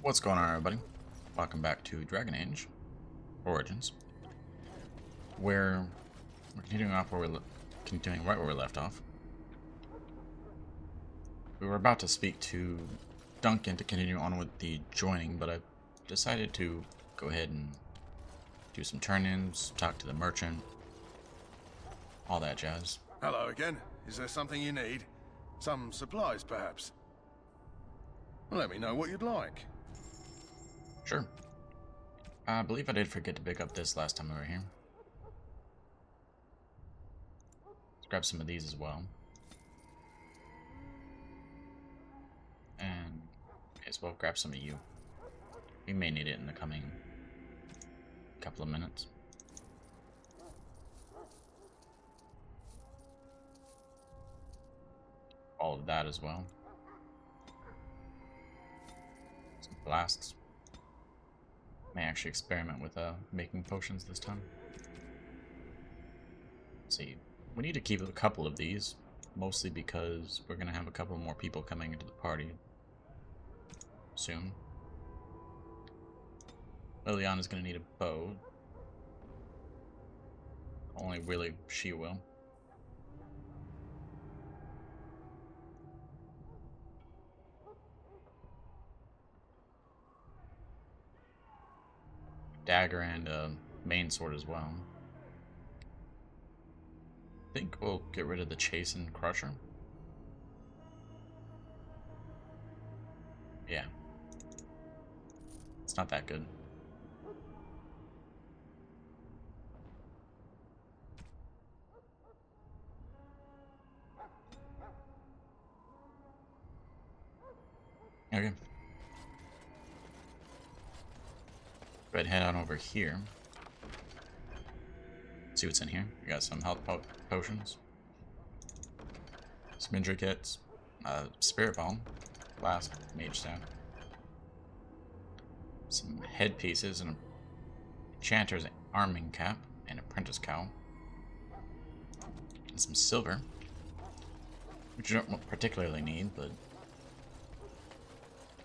What's going on, everybody? Welcome back to Dragon Age Origins, where we're continuing right where we left off. We were about to speak to Duncan to continue on with the joining, but I decided to go ahead and do some turn-ins, talk to the merchant, all that jazz. Hello again. Is there something you need? Some supplies, perhaps? Well, let me know what you'd like. Sure. I believe I did forget to pick up this last time we were here. Let's grab some of these as well. And may as well grab some of you. We may need it in the coming couple of minutes. All of that as well. Some blasts. May actually experiment with making potions this time. Let's see, we need to keep a couple of these, mostly because we're gonna have a couple more people coming into the party soon. Liliana's gonna need a bow. Only really she will. Dagger and a main sword as well. I think we'll get rid of the Chase and Crusher. Yeah. It's not that good. Okay. Go ahead and head on over here. See what's in here. We got some health potions, some injury kits, spirit bomb, blast, mage staff, some headpieces, and a enchanter's arming cap, and apprentice cowl, and some silver, which you don't particularly need, but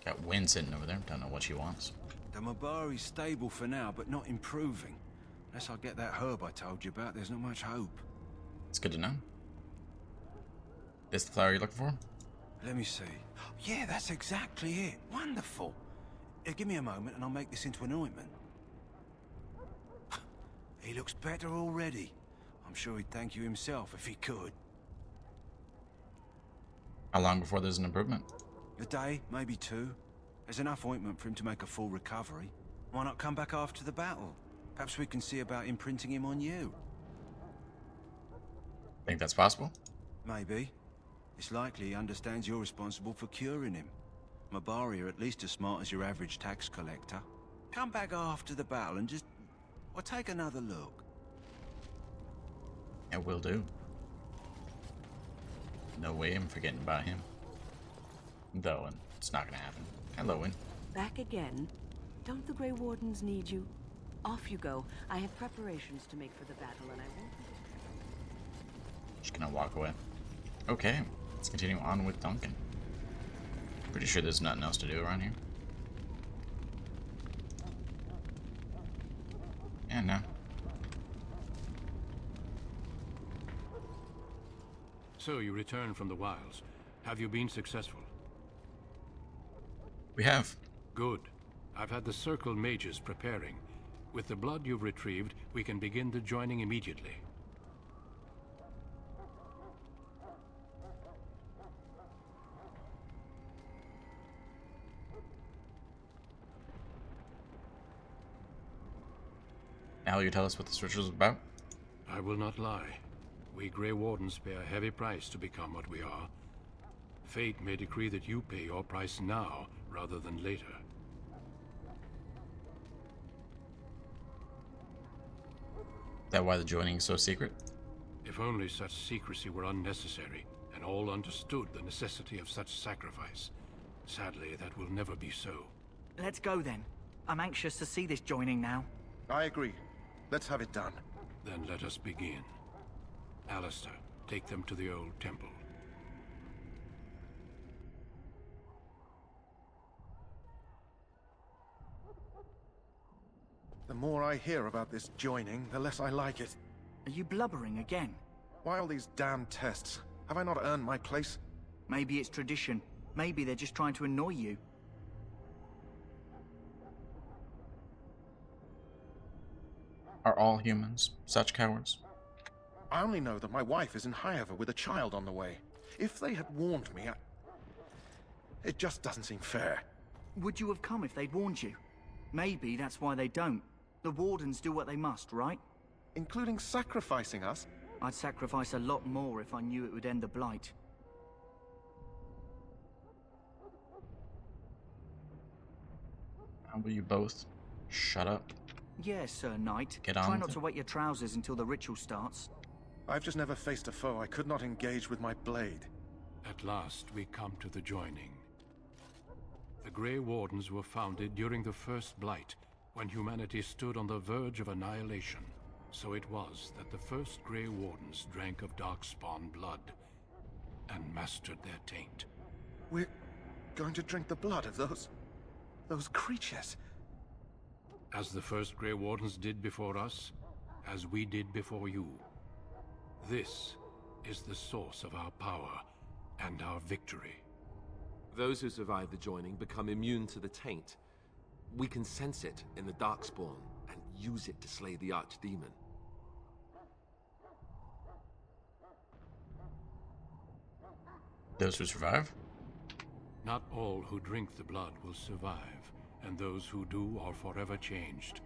got Wynn sitting over there. Don't know what she wants. The Mabari's stable for now, but not improving. Unless I get that herb I told you about, there's not much hope. It's good to know. This the flower you're looking for? Let me see. Yeah, that's exactly it. Wonderful. Give me a moment and I'll make this into an ointment. He looks better already. I'm sure he'd thank you himself if he could. How long before there's an improvement? A day, maybe two. There's enough ointment for him to make a full recovery. Why not come back after the battle? Perhaps we can see about imprinting him on you. Think that's possible? Maybe. It's likely he understands you're responsible for curing him. Mabari are at least as smart as your average tax collector. Come back after the battle and just... well, take another look. It will do. No way I'm forgetting about him. Though, and it's not gonna happen. Hello, Wynn. Back again? Don't the Grey Wardens need you? Off you go. I have preparations to make for the battle, and I won't be distracted. Just gonna walk away. Okay, let's continue on with Duncan. Pretty sure there's nothing else to do around here. Yeah, no. So you returned from the wilds. Have you been successful? We have. Good. I've had the Circle mages preparing. With the blood you've retrieved, we can begin the joining immediately. Now will you tell us what this ritual is about? I will not lie. We Grey Wardens pay a heavy price to become what we are. Fate may decree that you pay your price now, rather than later. That why the joining is so secret? If only such secrecy were unnecessary, and all understood the necessity of such sacrifice. Sadly, that will never be so. Let's go then. I'm anxious to see this joining now. I agree. Let's have it done. Then let us begin. Alistair, take them to the old temple. The more I hear about this joining, the less I like it. Are you blubbering again? Why all these damn tests? Have I not earned my place? Maybe it's tradition. Maybe they're just trying to annoy you. Are all humans such cowards? I only know that my wife is in Highover with a child on the way. If they had warned me, it just doesn't seem fair. Would you have come if they'd warned you? Maybe that's why they don't. The Wardens do what they must, right? Including sacrificing us? I'd sacrifice a lot more if I knew it would end the Blight. How will you both shut up? Yes, Sir Knight. Get on Try with not it. to wet your trousers until the ritual starts. I've just never faced a foe I could not engage with my blade. At last, we come to the joining. The Grey Wardens were founded during the First Blight, when humanity stood on the verge of annihilation. So it was that the first Grey Wardens drank of Darkspawn blood and mastered their taint. We're going to drink the blood of those creatures. As the first Grey Wardens did before us, as we did before you. This is the source of our power and our victory. Those who survive the joining become immune to the taint. We can sense it in the Darkspawn and use it to slay the Archdemon. Those who survive? Not all who drink the blood will survive, and those who do are forever changed.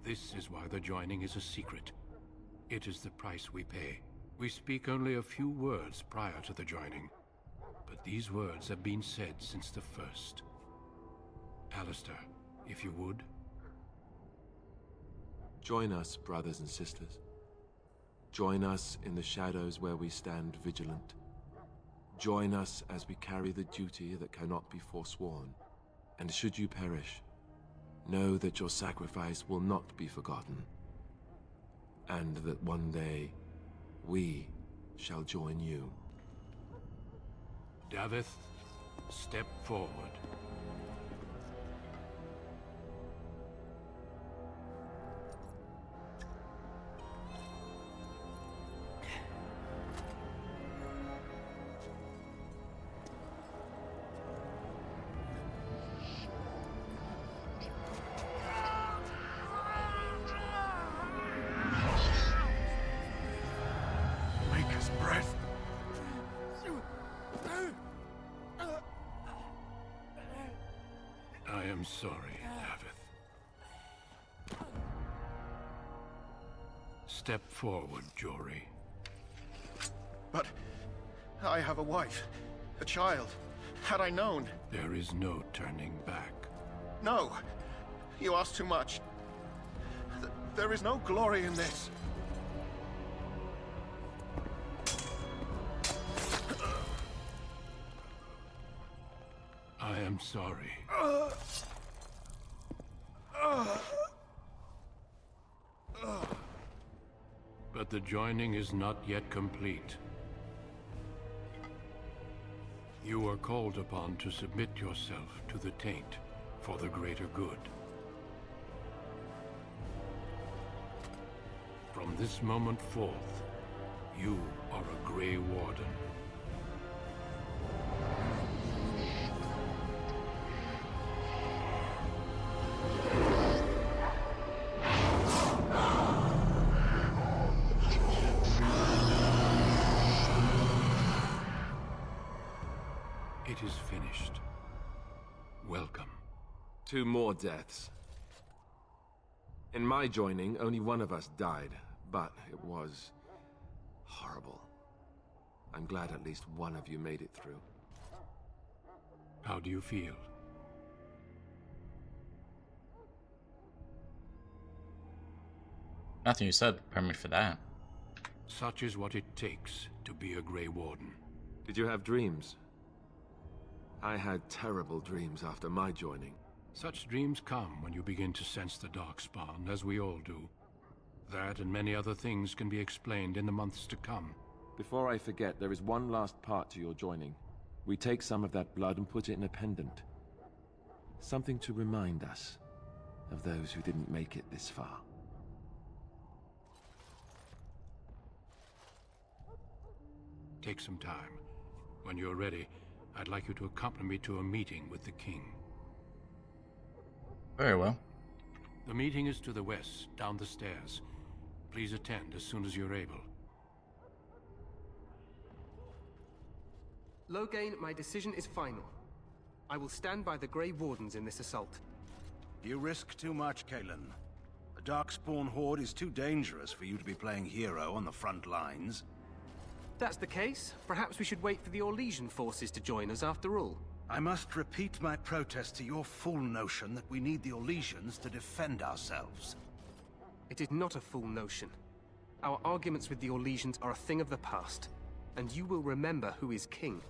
This is why the joining is a secret. It is the price we pay. We speak only a few words prior to the joining, but these words have been said since the first. Alistair, if you would. Join us, brothers and sisters. Join us in the shadows where we stand vigilant. Join us as we carry the duty that cannot be forsworn. And should you perish, know that your sacrifice will not be forgotten. And that one day, we shall join you. Davith, step forward. Maker's breath. I am sorry, Davith. Step forward, Jory. But I have a wife, a child. Had I known... There is no turning back. No! You ask too much. There is no glory in this. I am sorry. But the joining is not yet complete. You are called upon to submit yourself to the taint for the greater good. From this moment forth, you are a Grey Warden. It is finished. Welcome. 2 more deaths. In my joining, only one of us died, but it was horrible. I'm glad at least one of you made it through. How do you feel? Nothing you said prepared me for that. Such is what it takes to be a Grey Warden. Did you have dreams? I had terrible dreams after my joining. Such dreams come when you begin to sense the Darkspawn, as we all do. That and many other things can be explained in the months to come. Before I forget, there is one last part to your joining. We take some of that blood and put it in a pendant. Something to remind us of those who didn't make it this far. Take some time. When you're ready, I'd like you to accompany me to a meeting with the king. Very well. The meeting is to the west, down the stairs. Please attend as soon as you're able. Loghain, my decision is final. I will stand by the Grey Wardens in this assault. You risk too much, Kalen. The Darkspawn Horde is too dangerous for you to be playing hero on the front lines. If that's the case, perhaps we should wait for the Orlesian forces to join us after all. I must repeat my protest to your fool notion that we need the Orlesians to defend ourselves. It is not a fool notion. Our arguments with the Orlesians are a thing of the past, and you will remember who is king.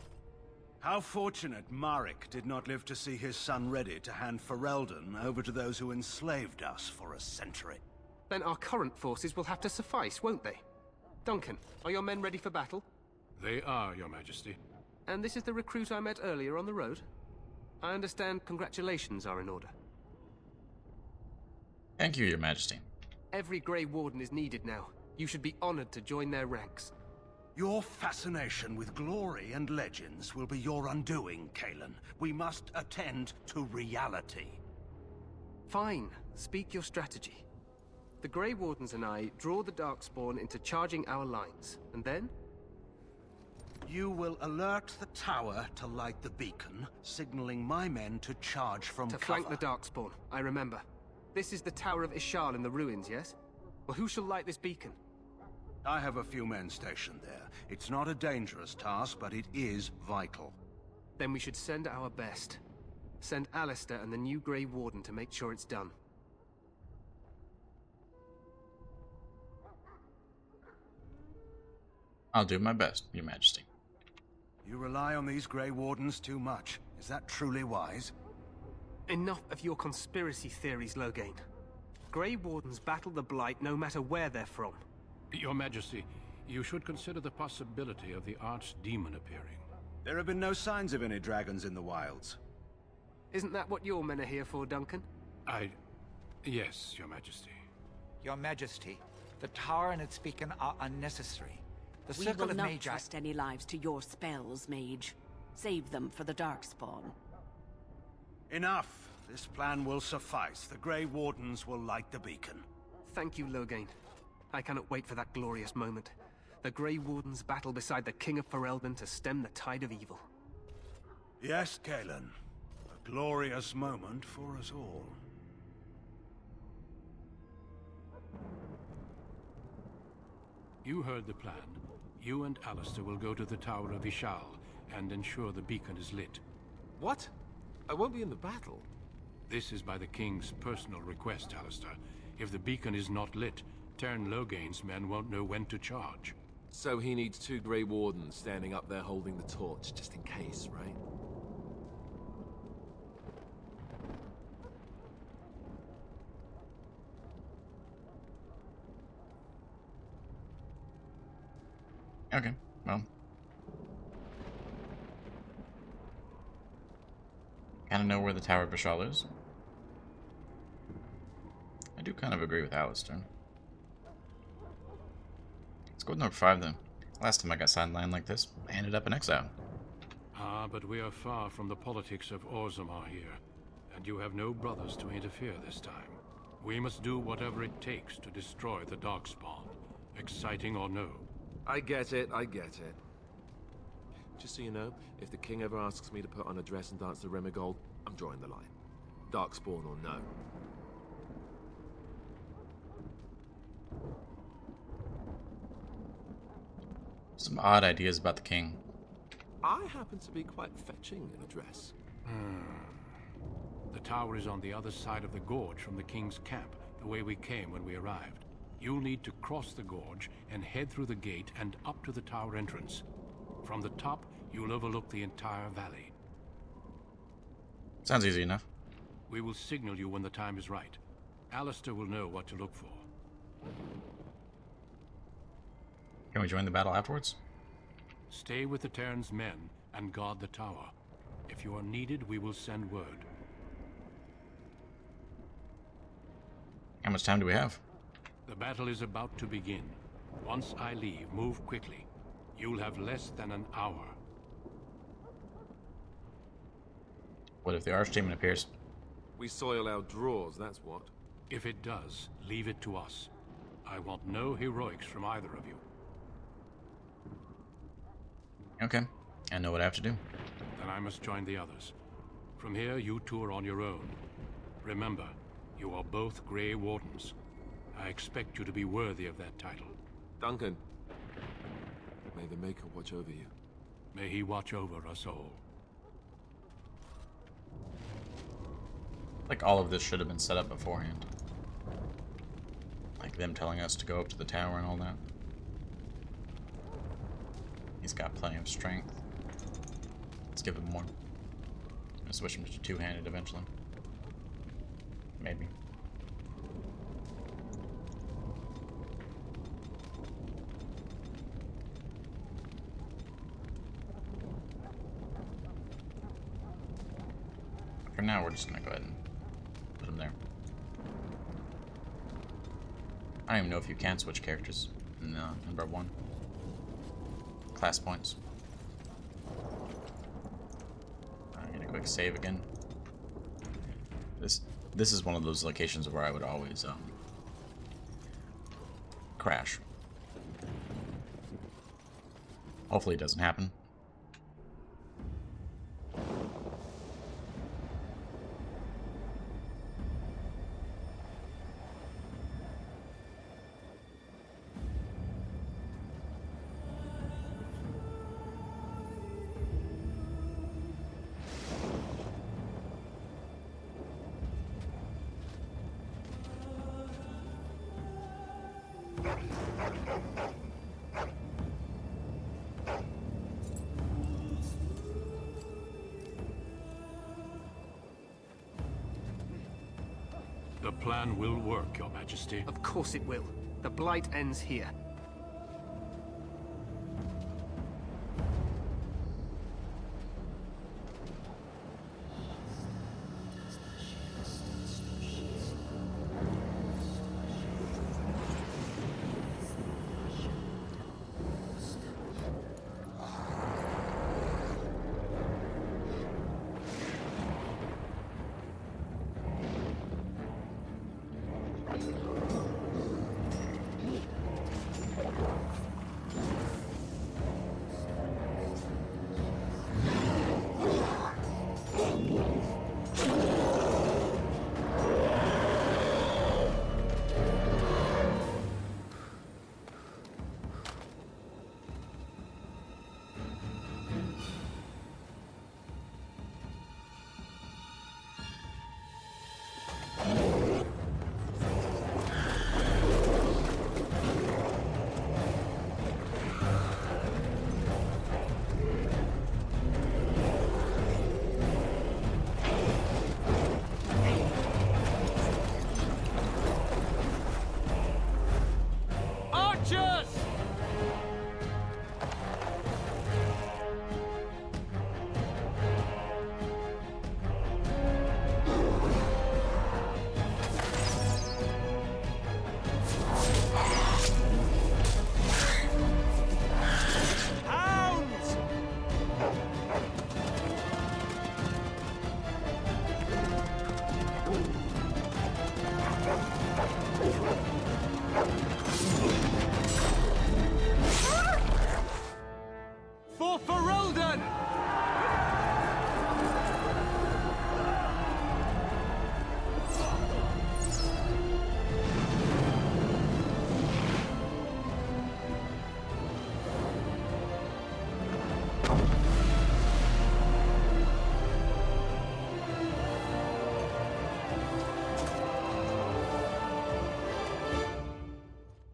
How fortunate Marek did not live to see his son ready to hand Ferelden over to those who enslaved us for a century. Then our current forces will have to suffice, won't they? Duncan, are your men ready for battle? They are, Your Majesty. And this is the recruit I met earlier on the road? I understand congratulations are in order. Thank you, Your Majesty. Every Grey Warden is needed now. You should be honored to join their ranks. Your fascination with glory and legends will be your undoing, Kalen. We must attend to reality. Fine. Speak your strategy. The Grey Wardens and I draw the Darkspawn into charging our lines, and then? You will alert the tower to light the beacon, signaling my men to charge from To cover. flank the Darkspawn, I remember. This is the Tower of Ishal in the ruins, yes? Well, who shall light this beacon? I have a few men stationed there. It's not a dangerous task, but it is vital. Then we should send our best. Send Alistair and the new Grey Warden to make sure it's done. I'll do my best, Your Majesty. You rely on these Grey Wardens too much. Is that truly wise? Enough of your conspiracy theories, Loghain. Grey Wardens battle the Blight no matter where they're from. Your Majesty, you should consider the possibility of the Archdemon appearing. There have been no signs of any dragons in the wilds. Isn't that what your men are here for, Duncan? Yes, Your Majesty. Your Majesty, the tower and its beacon are unnecessary. The We Circle will of not Magi... trust any lives to your spells, Mage. Save them for the Darkspawn. Enough. This plan will suffice. The Grey Wardens will light the beacon. Thank you, Loghain. I cannot wait for that glorious moment. The Grey Wardens battle beside the King of Ferelden to stem the tide of evil. Yes, Kalen. A glorious moment for us all. You heard the plan. You and Alistair will go to the Tower of Ishal and ensure the beacon is lit. What? I won't be in the battle. This is by the King's personal request, Alistair. If the beacon is not lit, Tern Loghain's men won't know when to charge. So he needs 2 Grey Wardens standing up there holding the torch, just in case, right? Okay, well. Kind of know where the Tower of Ishal is. I do kind of agree with Alistair. Let's go with number 5 then. Last time I got sidelined like this, I ended up in exile. But we are far from the politics of Orzammar here, and you have no brothers to interfere this time. We must do whatever it takes to destroy the Darkspawn, exciting or no. I get it, I get it. Just so you know, if the king ever asks me to put on a dress and dance to Remigold, I'm drawing the line. Darkspawn or no. Some odd ideas about the king. I happen to be quite fetching in a dress. The tower is on the other side of the gorge from the King's camp, the way we came when we arrived. You'll need to cross the gorge and head through the gate and up to the tower entrance. From the top, you'll overlook the entire valley. Sounds easy enough. We will signal you when the time is right. Alistair will know what to look for. Can we join the battle afterwards? Stay with the Terran's men and guard the tower. If you are needed, we will send word. How much time do we have? The battle is about to begin. Once I leave, move quickly. You'll have less than an hour. What if the Archdemon appears? We soil our drawers, that's what. If it does, leave it to us. I want no heroics from either of you. Okay, I know what I have to do. Then I must join the others. From here, you two are on your own. Remember, you are both Grey Wardens. I expect you to be worthy of that title. Duncan, may the Maker watch over you. May he watch over us all. Like all of this should have been set up beforehand. Like them telling us to go up to the tower and all that. He's got plenty of strength. Let's give him more. I'll switch him to two-handed eventually. Maybe. For now, we're just gonna go ahead and put him there. I don't even know if you can switch characters in number 1. Class points. I'm gonna quick save again. This is one of those locations where I would always crash. Hopefully it doesn't happen. The plan will work, Your Majesty. Of course it will. The Blight ends here.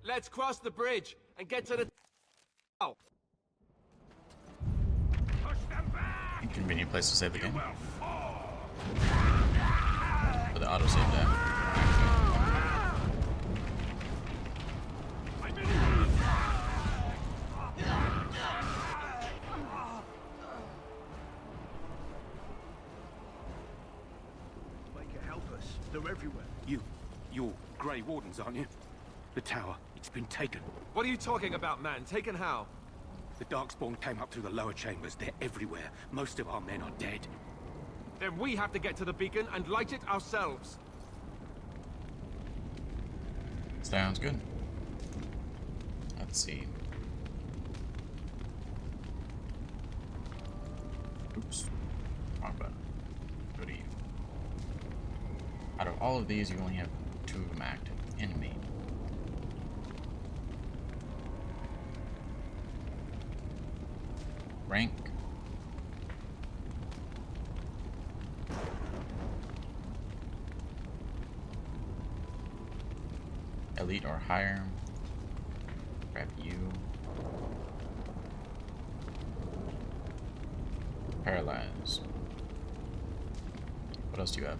Let's cross the bridge and get to the... Oh. Inconvenient place to save the game. For the autosave there. Make it help us. They're everywhere. You're Grey Wardens, aren't you? The tower, it's been taken. What are you talking about, man? Taken how? The Darkspawn came up through the lower chambers. They're everywhere. Most of our men are dead. Then we have to get to the beacon and light it ourselves. Sounds good. Let's see. Oops. Wrong button. Go to you. Out of all of these, you only have 2 of them active. Enemy. Rank. Elite or higher. Grab you. Paralyze. What else do you have?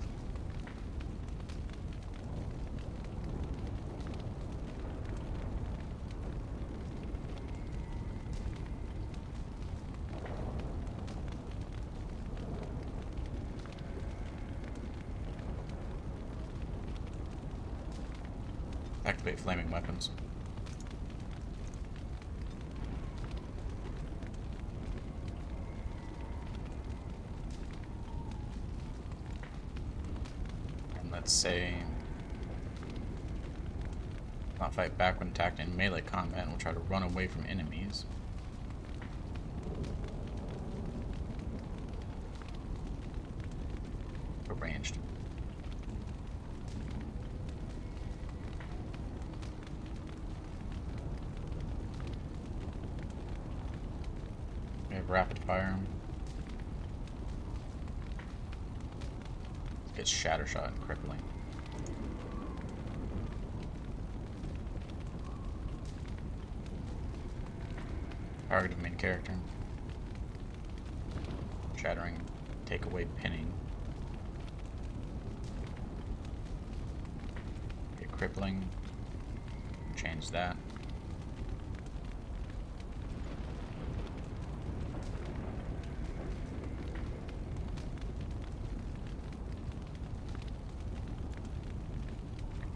Activate flaming weapons. And let's say not fight back when attacked in melee combat, and we'll try to run away from enemies. Ranged. We have rapid fire. Gets shatter shot and crippling. Target of main character. Shattering, take away pinning. Get crippling. Change that.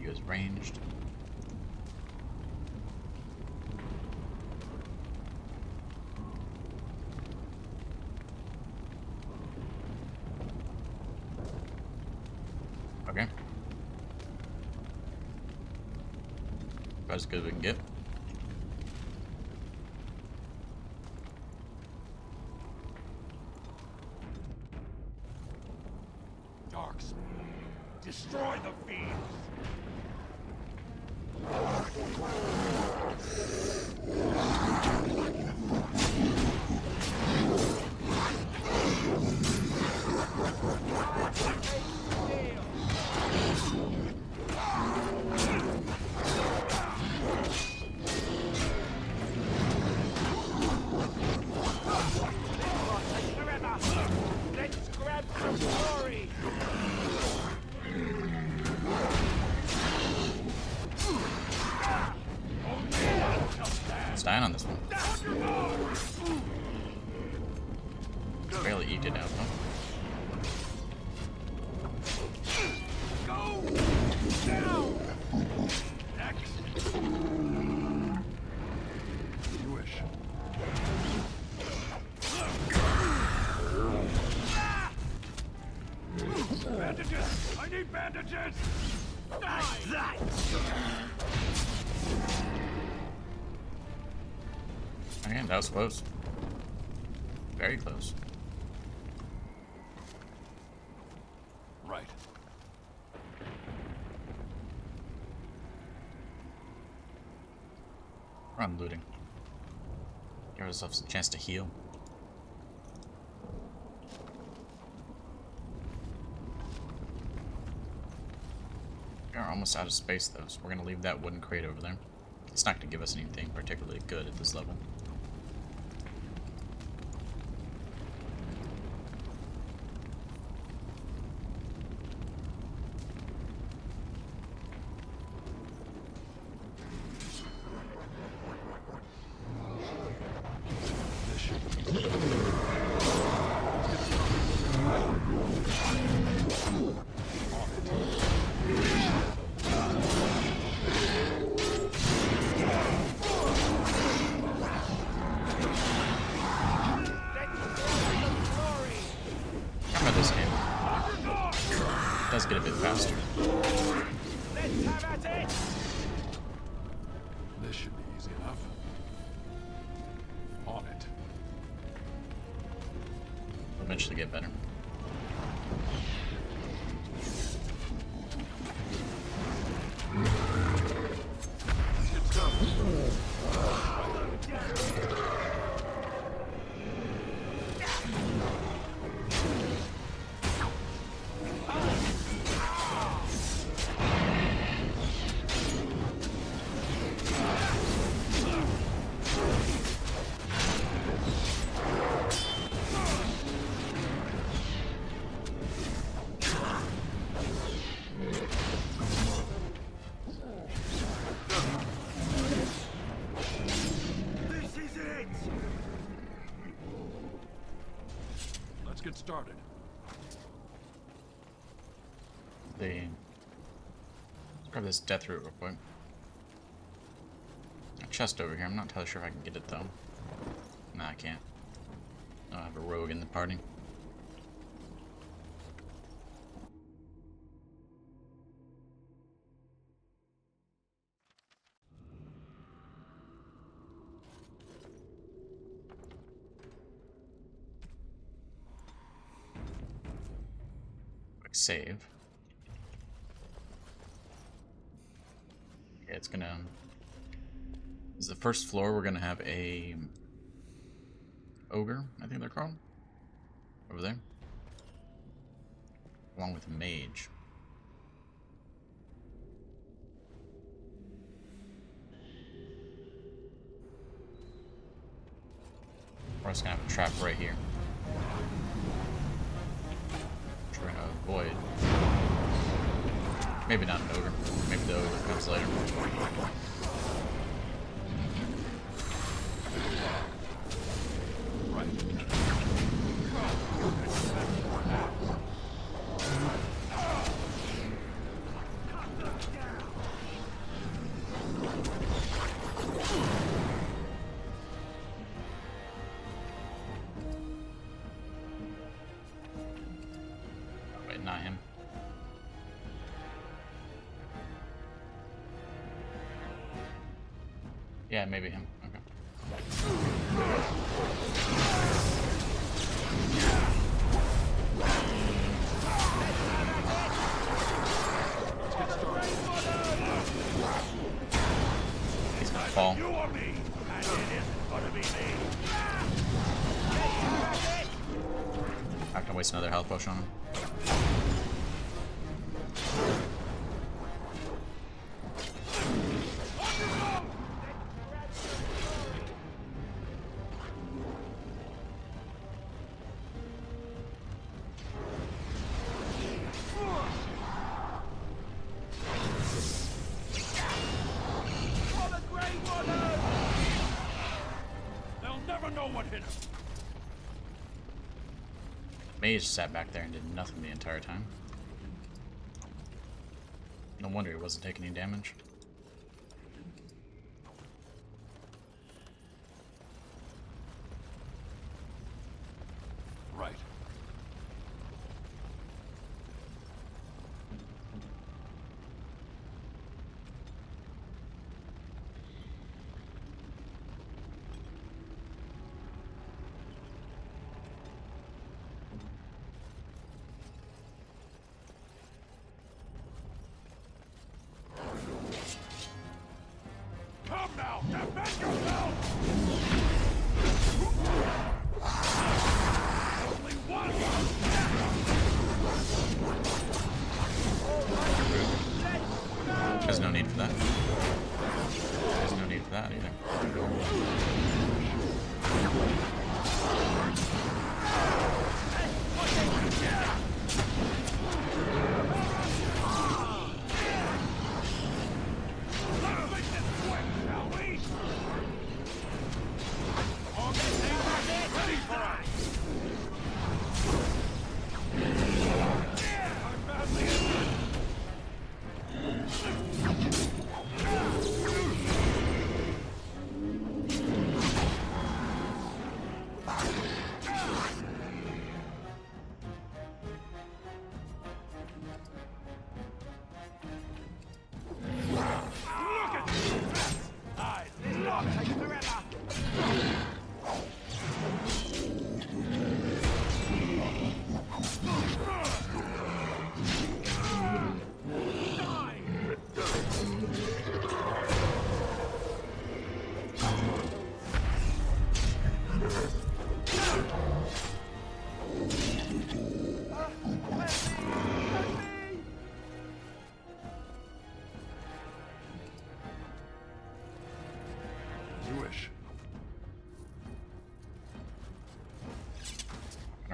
You as ranged. Okay. About as good as we can get. Darks. Destroy the fiends! Let's grab some glory! Let's die on this one. It's barely eked it out, though. Go! Down! Next! You wish. Bandages! I need bandages! Like that! Okay, that was close. Very close. Right. Run looting. Give ourselves a chance to heal. We are almost out of space though, so we're gonna leave that wooden crate over there. It's not gonna give us anything particularly good at this level. faster. Let's have at it! This should be easy enough. On it. Eventually get better. Let's get started. Let's grab this death root real quick. A chest over here. I'm not entirely sure if I can get it though. Nah, I can't. I don't have a rogue in the party. Quick save. Yeah, it's gonna. This is the first floor. We're gonna have a ogre, I think they're called, over there, along with a mage. We're just gonna have a trap right here, which we're gonna avoid. Maybe not an ogre. Maybe the ogre comes later. Wait, not him. Yeah, maybe him. Okay. He's gonna fall. You or me, and it isn't gonna be me. I can waste another health potion on him. They'll never know what hit him. Mage sat back there and did nothing the entire time. No wonder he wasn't taking any damage. Right. Come now, defend yourself! Only one! There's no need for that. There's no need for that either.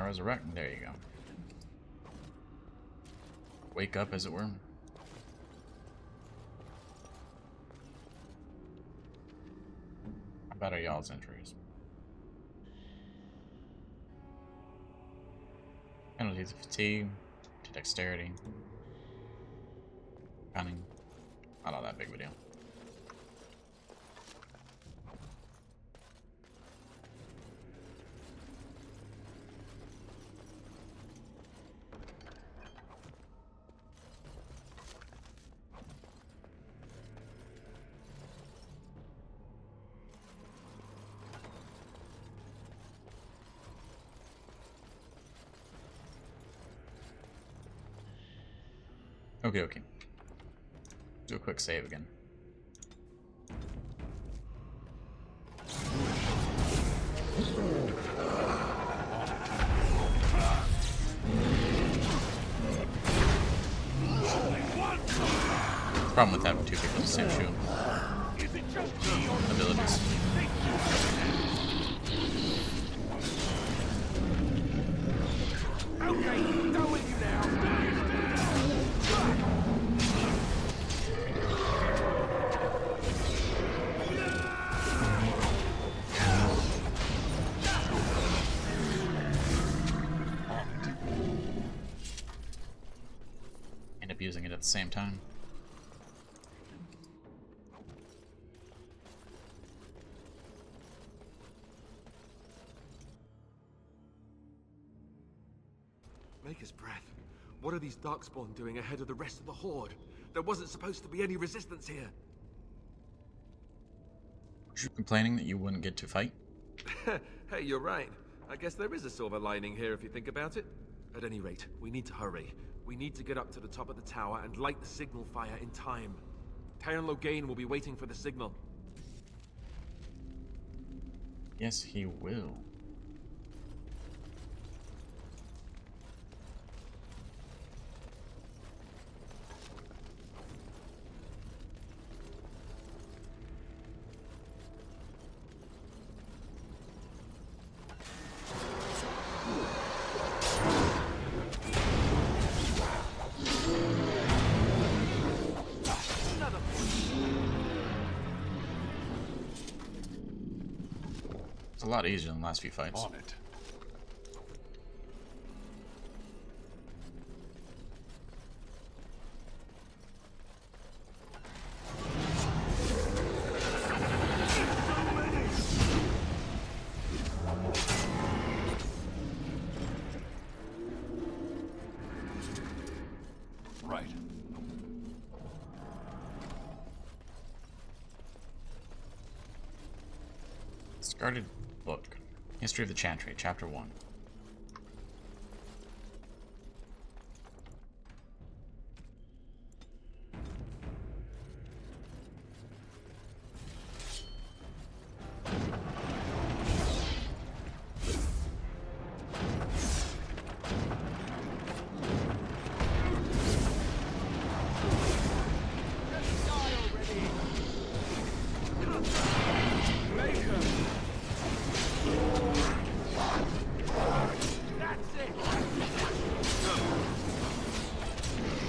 resurrect. There you go. Wake up, as it were. How bad are y'all's injuries? Penalties of fatigue to dexterity. Cunning. Not all that big of a deal. Okay, okay. Do a quick save again. Problem with having two people in the same shoe. Abilities. Okay, done with you now. End up using it at the same time. Maker's breath. What are these Darkspawn doing ahead of the rest of the Horde? There wasn't supposed to be any resistance here. Were you complaining that you wouldn't get to fight? Hey, you're right. I guess there is a silver lining here if you think about it. At any rate, we need to hurry. We need to get up to the top of the tower and light the signal fire in time. Tyron Loghain will be waiting for the signal. Yes, he will. It's a lot easier than the last few fights. On it. Right. Discarded book. History of the Chantry, Chapter 1.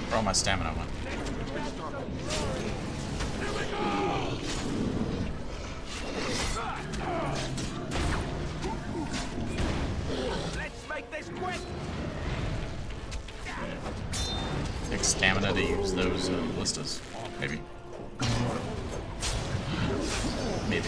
Where all my stamina went. Let's make this quick. Takes stamina to use those ballistas. Maybe. Maybe.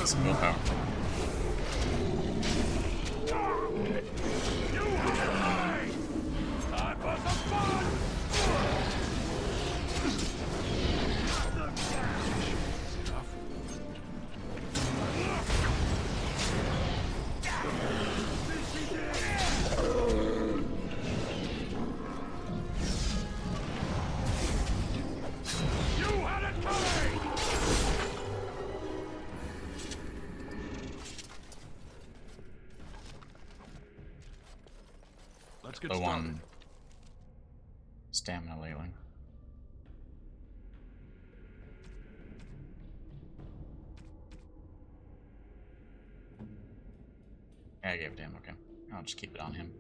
Some willpower. Let's get Low started. on stamina lately. Yeah, I gave a damn. Okay, I'll just keep it on him.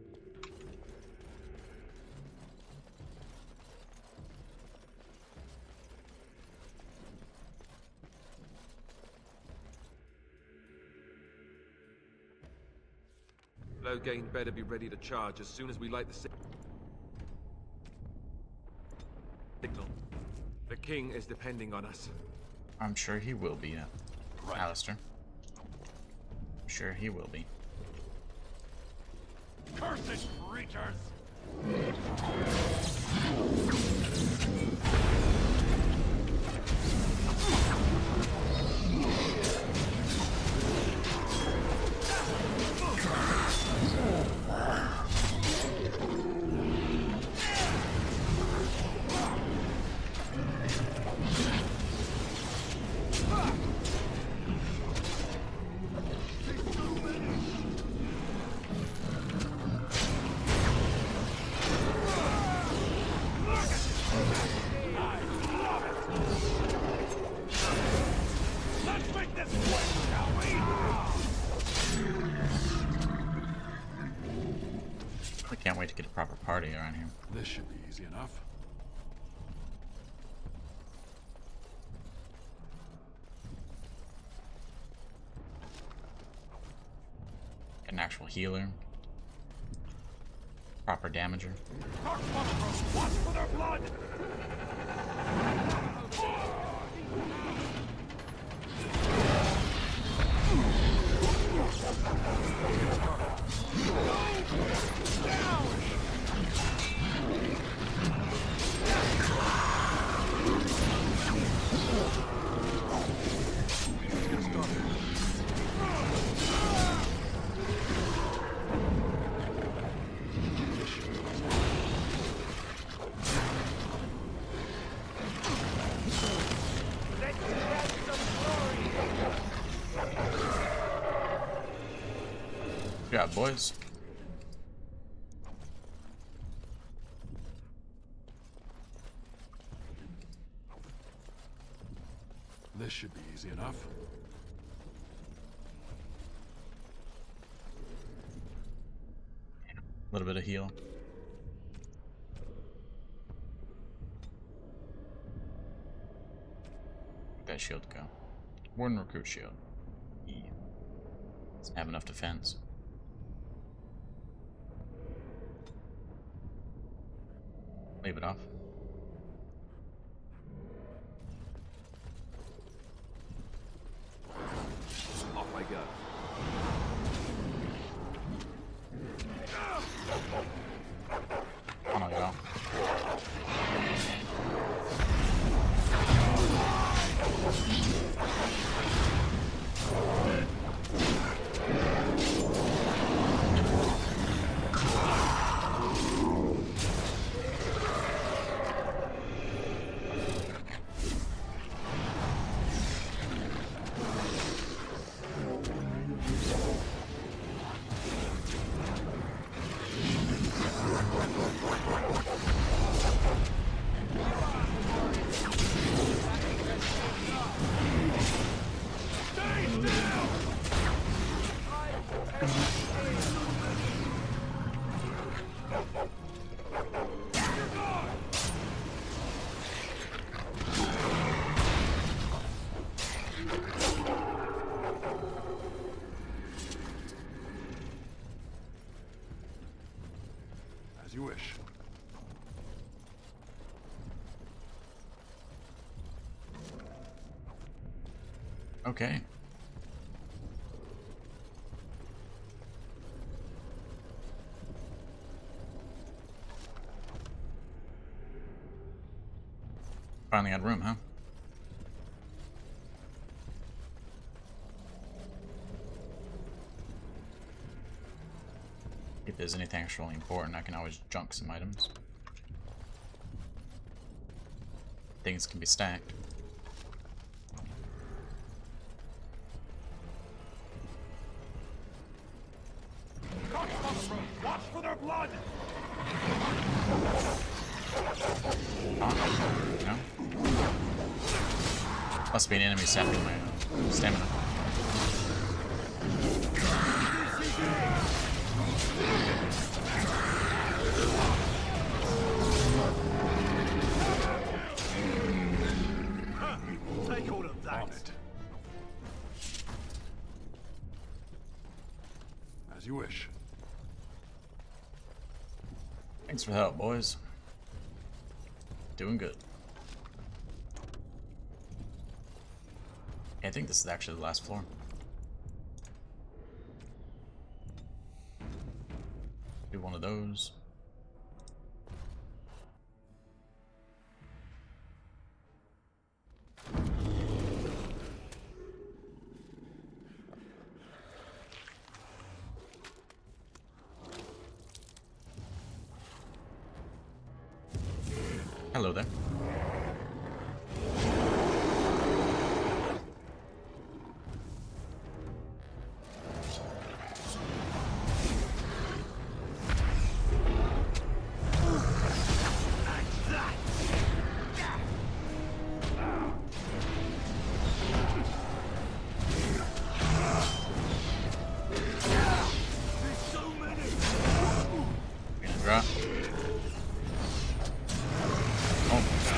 Low gain better be ready to charge as soon as we light the signal. The king is depending on us. I'm sure he will be, Alistair. I'm sure he will be. Cursed creatures! Let's make this quick, shall we? I can't wait to get a proper party around here. This should be easy enough. Get an actual healer. Proper damager. Darkmonsters, watch for their blood! Good job, boys. This should be easy enough. A little bit of heal. Where'd that shield go? Warden recruit shield. E. Doesn't have enough defense. Leave it off. Off I go. On I go. As you wish. Okay. Finally had room, huh? If there's anything actually important, I can always junk some items. Things can be stacked. Darkmonsters, Watch for their blood! No? Must be an enemy sapping my stamina. Take all of that. On it. As you wish. Thanks for the help, boys. Doing good. I think this is actually the last floor. Do one of those. Hello there. Gonna drop. Almost.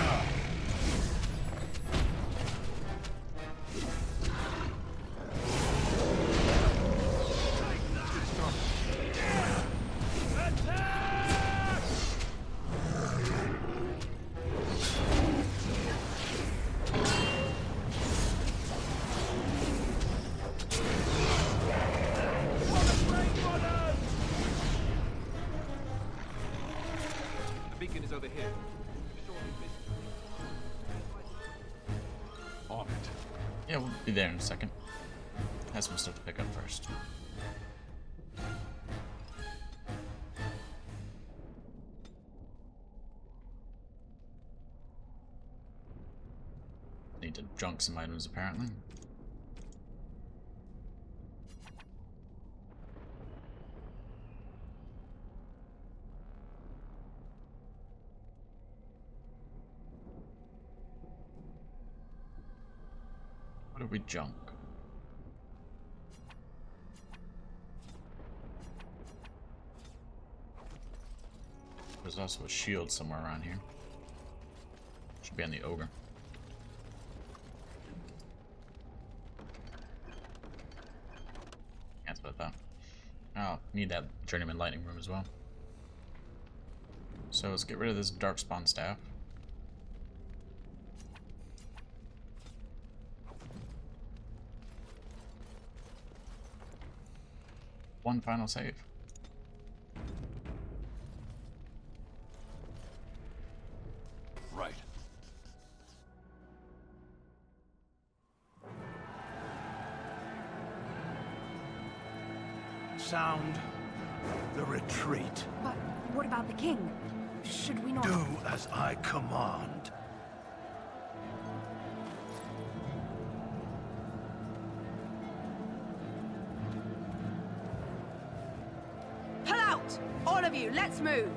The beacon is over here. On it. Yeah, we'll be there in a second. Has some stuff to pick up first. Need to junk some items apparently. What do we junk? There's also a shield somewhere around here. Should be on the ogre. That's what I thought. Oh, need that journeyman lightning room as well. So let's get rid of this darkspawn staff. One final save. Right. Sound the retreat. But what about the king? Should we not... Do as I command. Pull out! All of you, let's move!